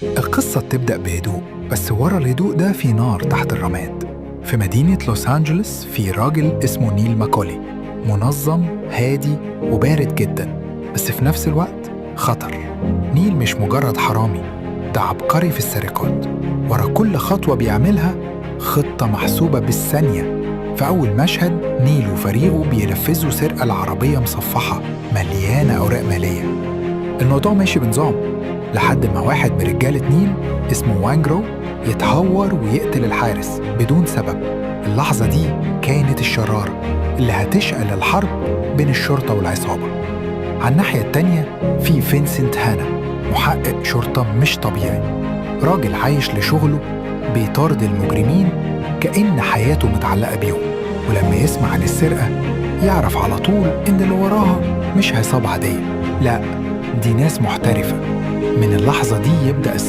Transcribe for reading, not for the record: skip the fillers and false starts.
القصة بتبدأ بهدوء، بس ورا الهدوء ده في نار تحت الرماد. في مدينة لوس أنجلوس في راجل اسمه نيل ماكولي، منظم هادي وبارد جدا، بس في نفس الوقت خطر. نيل مش مجرد حرامي، ده عبقري في السرقات. ورا كل خطوة بيعملها خطة محسوبة بالثانية. في أول مشهد نيل وفريقه بينفذوا سرقة العربية مصفحة مليانة أوراق مالية. الموضوع ماشي بنظام لحد ما واحد برجالة نيل اسمه وانجرو يتهور ويقتل الحارس بدون سبب. اللحظة دي كانت الشرارة اللي هتشعل الحرب بين الشرطة والعصابة. على الناحية التانية في فينسنت هانا، محقق شرطة مش طبيعي، راجل عايش لشغله بيطارد المجرمين كأن حياته متعلقة بيهم. ولما يسمع عن السرقة يعرف على طول إن اللي وراها مش عصابة عادية، لا، دي ناس محترفة. من اللحظة دي يبدأ